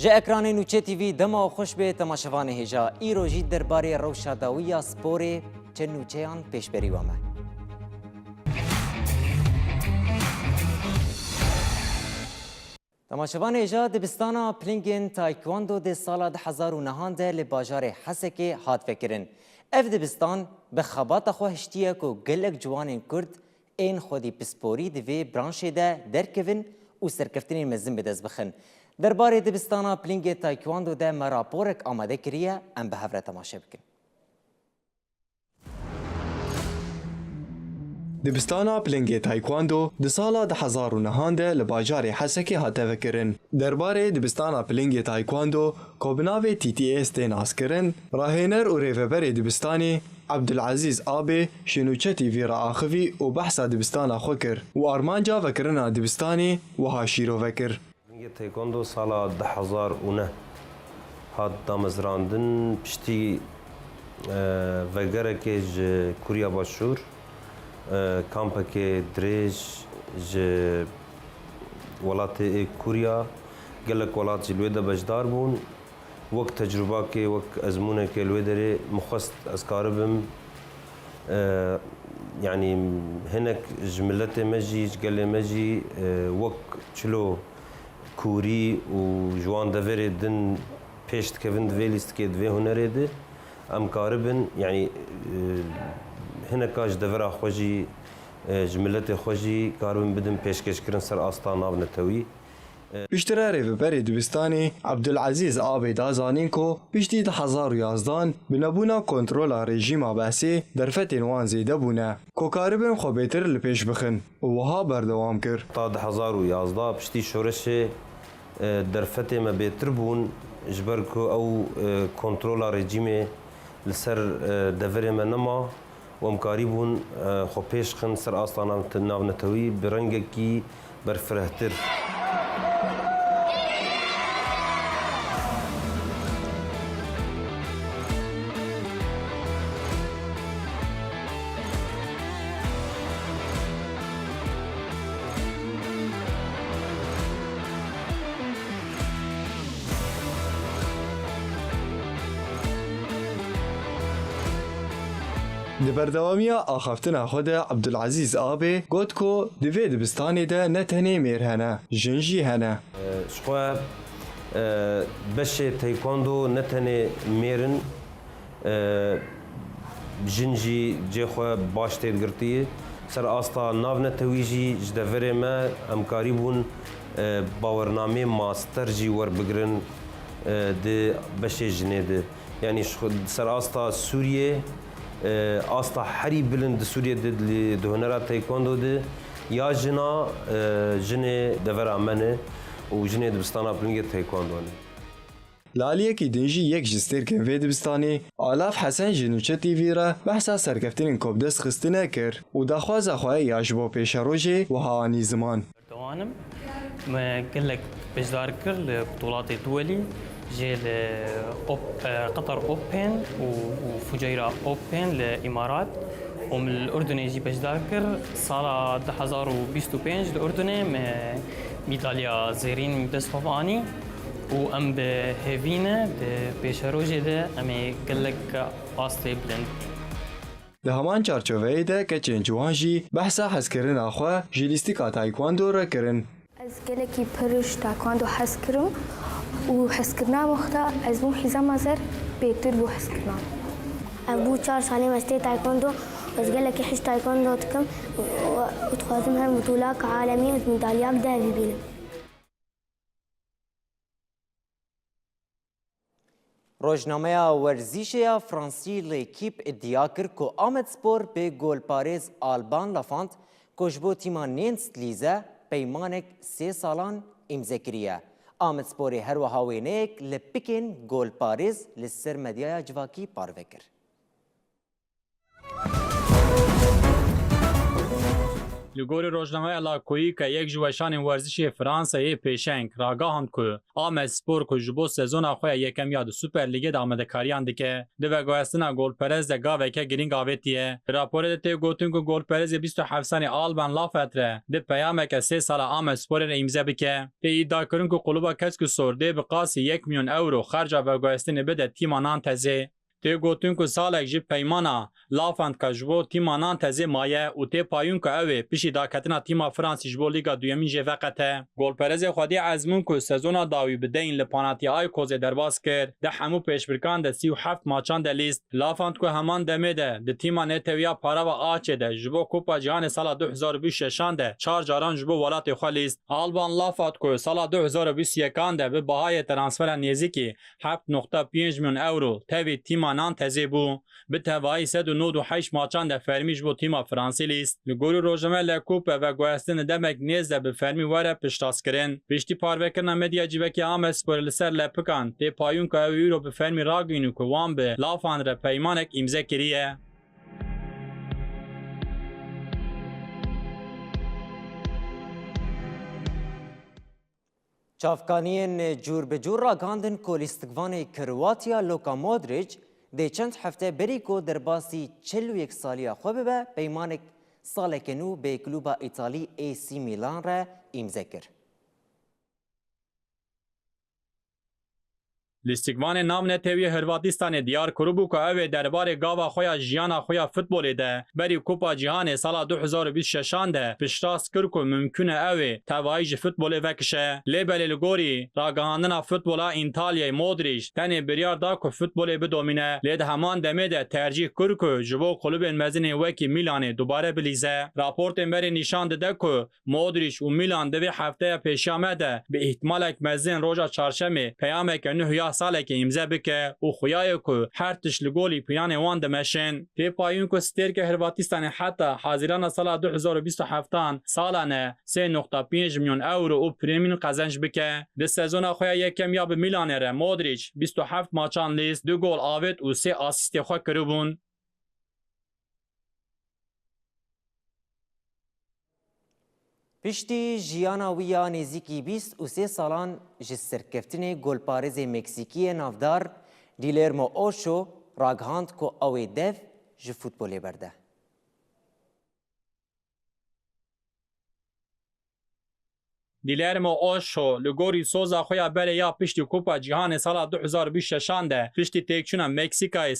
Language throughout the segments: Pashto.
جا اکران نوچه تیوی دما و خوش به تماشاوان هجا ایروژی درباره روشاداوی سپوری چه نوچه آن پیش بری وامه. تماشاوان هجا دبستانا پلینگین تایکواندو ده سالا 2009 ده لباجار حسکه هات فکرن. اف دبستان به خبات خو هشتیه کو گلک جوان کرد این خودی پسپوری دوی برانشه ده درکوین و سرکفتنی مزن بدز بخن. درباره دبستانا پلینگ تایکواندو ده مراپورک آماده کریه ام به هفره تماشا بکن. دبستانا پلینگ تایکواندو ده سالا 2009 ده لباجار حسکی هاته وکرن. درباره دبستانا پلینگ تایکواندو کوبناوی TTS ده ناس کرن راهنر و ریفبر دبستانی عبدالعزیز آبی شنوچه تیوی را آخوی و بحثا دبستانا خوکر و آرمانجا وکرنا دبستانی و هاشیرو وکر. تایکواندو سالا 2009 هات دامزراندن پشتی وگره که کوریا باشور کامپا که دریج ولات کوریا گلک ولات جلویده بجدار بون وقت تجربه که وقت ازمونه که لویدره مخست از کاربم يعني هناك جملت مجي جقل مجي وك چلو كوري وجوان دفيري دن بيشت كيفن دفيليست كي دفي هنري ده ام كاربن يعني هنا كاش دفرا خوجي جملت خوجي كاربن بدن بيشكش كرن سر آستان آب نتوي بیشتر ریفبر دبستانی عبدالعزیز آبی دازانین کو بیشتی 2011 بنابونا کنترول رژیم بحثی در فتن وان زیده بونه کو کاربن خو بهتر لپیش بخن و وها بردوام کر تا 2011 بیشتی شورش در فتن ما بهتر بون جبر کو او کنترول رژیم لسر دفر ما نما و امکاری بون خو پیش خن سر آستان ناو نتوی برنگ کی برفرهتر دبردوامیا آخفتنا خود عبدالعزیز آبی گوت کو دوی دبستانی ده نتنی میر هنه جنجی هنه شخوا بشه تایکواندو نتنی میرن جنجی جه خوا باش تید گرتیه سر آستا ناو نتویجی جدوره ما امکاری بون باورنامه ماستر جی ور بگرن ده بشه جنه ده یعنی سر آستا سوریه آستا حری بلند سوریه ده هنرا تایکواندو ده یا جنا جنه دور منه و جنه دبستانا پلنگ تایکواندو نه لالیه کی دنجی یک جستر کن وی دبستانی آلاف حسن جنوچه تیوی را بحثا سرکفتین کبدس خستنه کر و دخواز اخواه یاشبو پیش روژه و هوانی زمان دوانم ما قلك بجدار كر لبطولات الدولي جي قطر اوبن وفجيرة اوبن للامارات ومن الاردن يجي بجدار كر صار 2025 الاردن ميداليا زيرين دستوفاني وام بهيفينا بيشروجي ده امي قلك اصلي بلند ده همان چارچوبه ده که چنجوان جی بحثا حس کرن آخوا جیلیستیکا تایکواندو را کرن از گلکی پرش تایکواندو حس کرم و حس کرنا مختا از مو حزام ازر بهتر بو حس کرنا ابو 4 سالي مستي تايكوندو بس قال لك يحش تايكوندو تكم وتخاطمها بطولات عالميه وميداليات ذهبيه بينا روزنامه ورزشی فرانسی لیکیپ ادعا کرد که آمد سپور به گلپاریز آلبان لافانت کشبو تیما نینست لیزه پیمانک 3 سالان امضا کریه. آمد سپوری هر و هاوینک لپکن گلپاریز لسر مدیای جواکی پاروکر. لگور روزنامه لاکویی که یک جوشان ورزشی فرانسه پیشنگ راگاهند که آمد سپور که جبو سزون آخوی یکم یاد سوپر لیگ دامده کاریان دیگه ده گوهستنا گل پرز ده گاوه که گرینگ آویتیه راپور ده گوتون که گل پرز 27 سانی آلبان لافتره ده پیامه که 3 سال آمد سپور را امضا بکه ده ادعا کرن که قلوبا کس که سورده به قاسی 1 میلیون اورو خرج به گوهستن بده تیم نانتزه تی گوتون که سالک جی پیمانا لافند که جبو تیما نانتزه مایه و تی پایون که اوه پیشی داکتنا تیما فرانسی جبو لیگا دویمین جه وقته. گل پرز خودی ازمون که سزونا داوی بدهین لپاناتی آی کوزه درباز کرد ده همو پیشبرکان ده 37 ماچان ده لیست لافند که همان دمه ده تیما نتویا پارا و آچه ده جبو کوپا جهان سال 2026 ده 4 جاران جبو ولات خو لیست آلبان لافند که سال 2021 ده به بهای ترانسفر نزدیکی 7.5 میلیون اورو توی تیما نانتزه بو به توایی 198 ماچان ده فرمیش بو تیما فرانسی لیست لگوری روزنامه لکوپ و گوهستن دمک نیز به فرمی وره پشتاس کرن پشتی پاروکرنا مدیا جیوکی آمس پر لسر لپکان تی پایون که اوی رو به فرمی راگینو که وان به لافان را پیمانک امضا کریه. چافکانین جور به جور را گاندن که لیستگوان کرواتیا لوکا مودریچ ده چند هفته بری که در باسی 41 سالی خواه به پیمانک سالک نو به کلوب ایتالی ای سی میلان را امضا کرد. لیستگوان نام نتوی هرواتیستان دیار کربو که اوه درباره گاوا خویا جیانا خویا فوتبولی ده بری کوپا جهان سال 2026 ده پشتاس کرد که ممکنه اوه توایج فوتبولی وکشه لیبل لگوری راگهاندنا فوتبولا ایتالیا مودریچ تنی بریار دا که فوتبولی بدومینه لید همان دمه ده ترجیح کرد که جبو قلوب مزین وکی میلان دوباره بلیزه راپورت بری نشان ده که مودریچ و میلان دوی هفته پیش آمده به احتمال مزین روزا چهارشنبه پیامه که نه ساله که امضا بکه و خویای که هر تش لگولی پیان وان دمشن تی پایون که ستر که هرواتیستان حتی حاضران سال 2027 سالانه 3.5 میلیون اورو و پریمین قزنج بکه ده سزون خویا یکم یا به میلان ره مودریچ 27 ماچان لیست 2 گل آوید و 3 آسیست خو کربون. پشتی جیانا ویا نزیکی 23 سالان جسرکفتن گلپارز مکزیکی نافدار دیلرمو اوشو راگهاند که اوی دف جه فوتبولی برده. دیلرمو اوشو لگوری سوزا خویا بره یا پشتی کوپا جهان سال 2026 ده پشتی تکچونا مکسیکای 3-2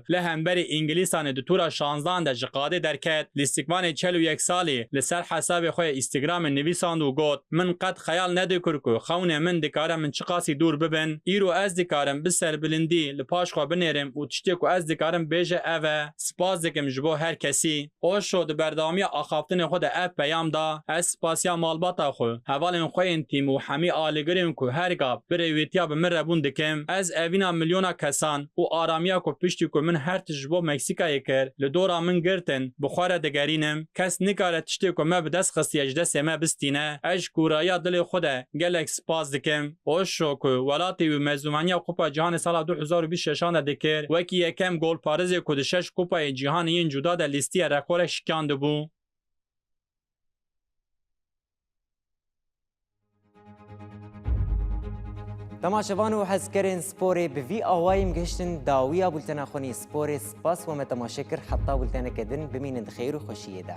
لهم بری انگلیسان دو تورا 16 ده جقاده درکت لیستگوان 41 سالی لسر حساب خویا اینستاگرام نویساند و گفت من قد خیال ندیکر که خونه من دکارم من چقاسی دور ببن ایرو از دکارم بسر بلندی لپاش خو بنرم و تشتی کو از دکارم بیجه اوه سپاس دکم جبو هر کسی اوشو ده بردامی آخافتن خود اف پیام دا از سپاسیا مالباتا خو حوالن خوین تیم و همی آلگرین که هرگاه برویتیا به من ربون دکم از اوینا میلیونا کسان و آرامیا که پشتی که من هر تجربه مکسیکایی کر لدورا من گرتن بخواره دگرینم کس نکاره تشتی که ما به دست خستی اجده سمه بستینه اج کورایا دل خوده گلک سپاس دکم اوشو که ولاتی و مزومانیا کوپا جهان سال 2026 دکر وکی یکم گل پارز کدشش کوپا جهان این جدا در لیستی رکور شکانده بو. تماشاوان و حزکرین سپوری به وی آوایم گشتن داویا بولتنا خونی سپوری سپاس و متماشکر حتی بولتنا کدن بمینند خیر و خوشیه ده.